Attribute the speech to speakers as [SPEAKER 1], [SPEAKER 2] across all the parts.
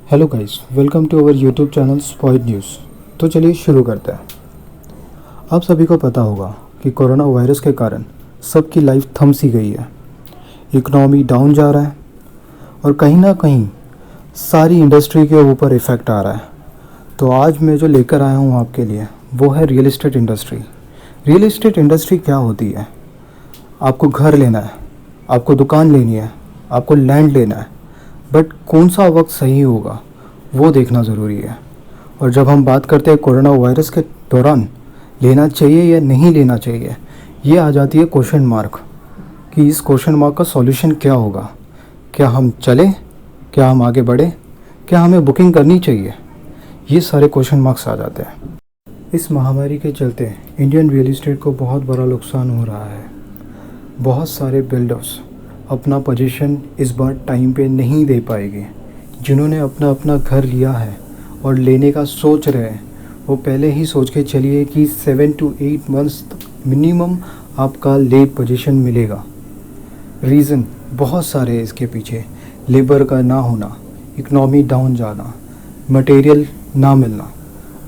[SPEAKER 1] Hello guys, welcome to our YouTube channel Spoid news. तो चलिए शुरू करते हैं। आप सभी को पता होगा कि कोरोना वायरस के कारण सबकी लाइफ थम सी गई है। इकोनॉमी डाउन जा रहा है और कहीं ना कहीं सारी इंडस्ट्री के ऊपर इफ़ेक्ट आ रहा है। तो आज मैं जो लेकर आया हूँ आपके लिए वो है real estate industry. Real estate industry क्या होती है? आपको घर लेना है, आपको दुकान लेनी है, आपको लैंड लेना है, बट कौन सा वक्त सही होगा वो देखना ज़रूरी है। और जब हम बात करते हैं कोरोना वायरस के दौरान लेना चाहिए या नहीं लेना चाहिए, ये आ जाती है क्वेश्चन मार्क कि इस क्वेश्चन मार्क का सॉल्यूशन क्या होगा। क्या हम चलें, क्या हम आगे बढ़ें, क्या हमें बुकिंग करनी चाहिए, ये सारे क्वेश्चन मार्क्स आ जाते हैं। इस महामारी के चलते इंडियन रियल इस्टेट को बहुत बड़ा नुकसान हो रहा है। बहुत सारे बिल्डर्स अपना पोजीशन इस बार टाइम पे नहीं दे पाएंगे। जिन्होंने अपना घर लिया है और लेने का सोच रहे हैं, वो पहले ही सोच के चलिए कि 7 to 8 मंथ्स मिनिमम आपका लेट पोजीशन मिलेगा। रीज़न बहुत सारे हैं इसके पीछे। लेबर का ना होना, इकनॉमी डाउन जाना, मटेरियल ना मिलना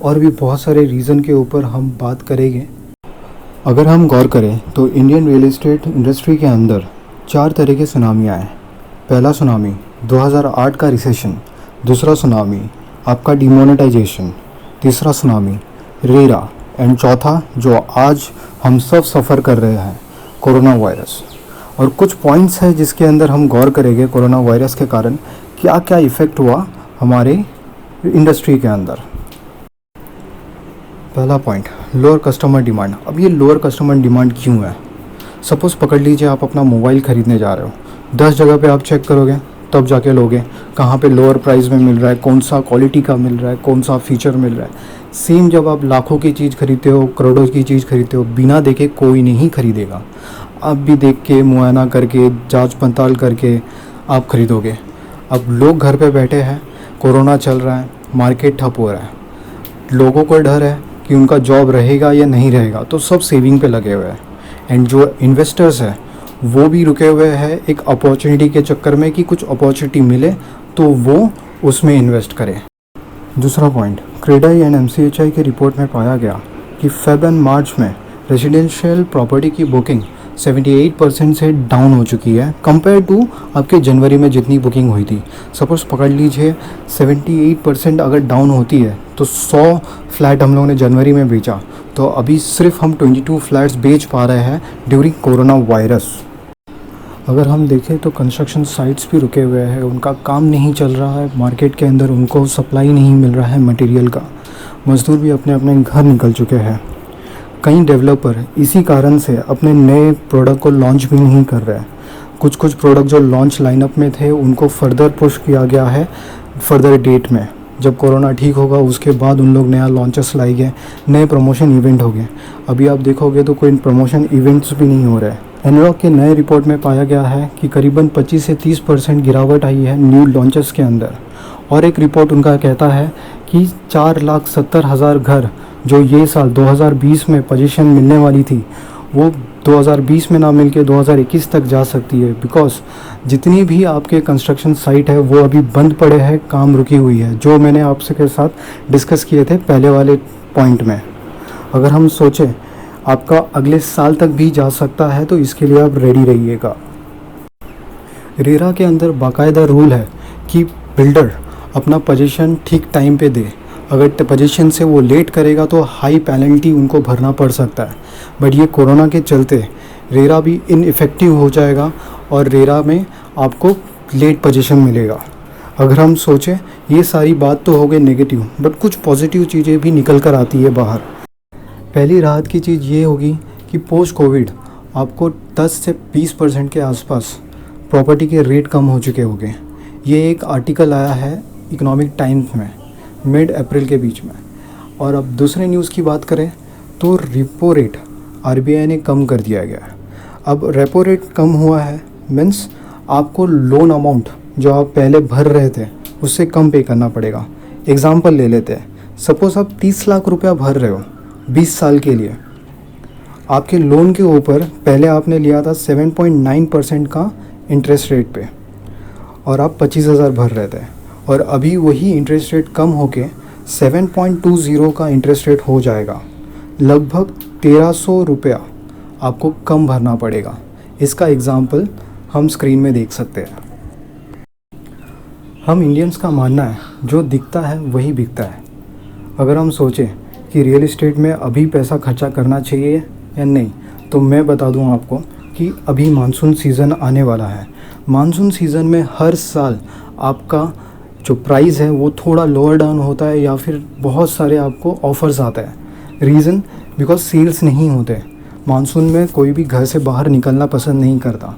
[SPEAKER 1] और भी बहुत सारे रीज़न के ऊपर हम बात करेंगे। अगर हम गौर करें तो इंडियन रियल इस्टेट इंडस्ट्री के अंदर 4 तरह के सुनामी आए। पहला सुनामी 2008 का रिसेशन, दूसरा सुनामी आपका डिमोनेटाइजेशन, तीसरा सुनामी रेरा एंड चौथा जो आज हम सब सफ़र कर रहे हैं कोरोना वायरस। और कुछ पॉइंट्स है जिसके अंदर हम गौर करेंगे कोरोना वायरस के कारण क्या क्या इफ़ेक्ट हुआ हमारे इंडस्ट्री के अंदर। पहला पॉइंट, लोअर कस्टमर डिमांड। अब ये लोअर कस्टमर डिमांड क्यों है? सपोज़ पकड़ लीजिए आप अपना मोबाइल ख़रीदने जा रहे हो, 10 जगह पे आप चेक करोगे तब जाके लोगे कहाँ पे लोअर प्राइस में मिल रहा है, कौन सा क्वालिटी का मिल रहा है, कौन सा फीचर मिल रहा है। सेम जब आप लाखों की चीज़ खरीदते हो, करोड़ों की चीज़ खरीदते हो, बिना देखे कोई नहीं खरीदेगा। आप भी देख के, मुआयना करके, जांच पड़ताल करके आप खरीदोगे। अब लोग घर पे बैठे हैं, कोरोना चल रहा है, मार्केट ठप हो रहा है, लोगों को डर है कि उनका जॉब रहेगा या नहीं रहेगा, तो सब सेविंग पे लगे हुए हैं। एंड जो इन्वेस्टर्स हैं वो भी रुके हुए हैं एक अपॉर्चुनिटी के चक्कर में कि कुछ अपॉर्चुनिटी मिले तो वो उसमें इन्वेस्ट करें। दूसरा पॉइंट, क्रेडाई एंड MCHI की रिपोर्ट में पाया गया कि फेब एंड मार्च में रेजिडेंशियल प्रॉपर्टी की बुकिंग 78% से डाउन हो चुकी है कंपेयर टू आपके जनवरी में जितनी बुकिंग हुई थी। सपोज़ पकड़ लीजिए 78% अगर डाउन होती है तो 100 फ्लैट हम लोगों ने जनवरी में बेचा, तो अभी सिर्फ हम 22 फ्लैट्स बेच पा रहे हैं ड्यूरिंग कोरोना वायरस। अगर हम देखें तो कंस्ट्रक्शन साइट्स भी रुके हुए हैं, उनका काम नहीं चल रहा है, मार्केट के अंदर उनको सप्लाई नहीं मिल रहा है मटेरियल का, मज़दूर भी अपने अपने घर निकल चुके हैं। कई डेवलपर इसी कारण से अपने नए प्रोडक्ट को लॉन्च भी नहीं कर रहे हैं। कुछ प्रोडक्ट जो लॉन्च लाइनअप में थे उनको फर्दर पुश किया गया है फर्दर डेट में। जब कोरोना ठीक होगा उसके बाद उन लोग नया लॉन्चेस लाएंगे, नए प्रमोशन इवेंट हो गए। अभी आप देखोगे तो कोई प्रमोशन इवेंट्स भी नहीं हो रहे हैं। एनरॉक के नए रिपोर्ट में पाया गया है कि करीबन 25 से 30% गिरावट आई है न्यू लॉन्चेस के अंदर। और एक रिपोर्ट उनका कहता है कि 4,70,000 घर जो ये साल 2020 में पोजीशन मिलने वाली थी वो 2020 में ना मिल के 2021 तक जा सकती है। बिकॉज जितनी भी आपके कंस्ट्रक्शन साइट है वो अभी बंद पड़े हैं, काम रुकी हुई है, जो मैंने आपसे के साथ डिस्कस किए थे पहले वाले पॉइंट में। अगर हम सोचें आपका अगले साल तक भी जा सकता है तो इसके लिए आप रेडी रहिएगा। रेरा के अंदर बाकायदा रूल है कि बिल्डर अपना पोजीशन ठीक टाइम पे दे। अगर पोजीशन से वो लेट करेगा तो हाई पेनल्टी उनको भरना पड़ सकता है। बट ये कोरोना के चलते रेरा भी इनइफेक्टिव हो जाएगा और रेरा में आपको लेट पोजीशन मिलेगा। अगर हम सोचें ये सारी बात तो हो गई नेगेटिव, बट कुछ पॉजिटिव चीज़ें भी निकल कर आती है बाहर। पहली राहत की चीज़ ये होगी कि पोस्ट कोविड आपको 10 से 20% के आसपास प्रॉपर्टी के रेट कम हो चुके होंगे। ये एक आर्टिकल आया है इकोनॉमिक टाइम्स में मिड अप्रैल के बीच में। और अब दूसरे न्यूज़ की बात करें तो रेपो रेट RBI ने कम कर दिया गया है। अब रेपो रेट कम हुआ है मीन्स आपको लोन अमाउंट जो आप पहले भर रहे थे उससे कम पे करना पड़ेगा। एग्ज़ाम्पल ले लेते हैं, सपोज़ आप 30 लाख रुपया भर रहे हो 20 साल के लिए। आपके लोन के ऊपर पहले आपने लिया था 7.9% का इंटरेस्ट रेट पे और आप 25,000 भर रहे थे। और अभी वही इंटरेस्ट रेट कम होके 7.20 का इंटरेस्ट रेट हो जाएगा। लगभग 1300 रुपया आपको कम भरना पड़ेगा। इसका एग्ज़ाम्पल हम स्क्रीन में देख सकते हैं। हम इंडियंस का मानना है जो दिखता है वही बिकता है। अगर हम सोचें कि रियल इस्टेट में अभी पैसा खर्चा करना चाहिए या नहीं, तो मैं बता दूं आपको कि अभी मानसून सीज़न आने वाला है। मानसून सीज़न में हर साल आपका जो प्राइस है वो थोड़ा लोअर डाउन होता है या फिर बहुत सारे आपको ऑफ़र्स आते हैं। रीज़न बिकॉज सेल्स नहीं होते। मानसून में कोई भी घर से बाहर निकलना पसंद नहीं करता,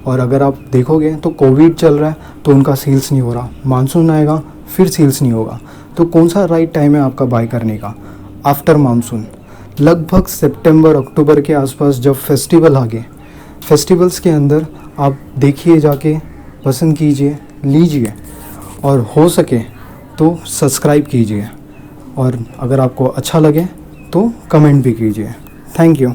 [SPEAKER 1] और अगर आप देखोगे तो कोविड चल रहा है तो उनका सेल्स नहीं हो रहा। मानसून आएगा फिर सेल्स नहीं होगा। तो कौन सा राइट टाइम है आपका बाय करने का? आफ्टर मानसून, लगभग सितंबर अक्टूबर के आसपास जब फेस्टिवल आ गए। फेस्टिवल्स के अंदर आप देखिए, जाके पसंद कीजिए, लीजिए, और हो सके तो सब्सक्राइब कीजिए, और अगर आपको अच्छा लगे तो कमेंट भी कीजिए। Thank you.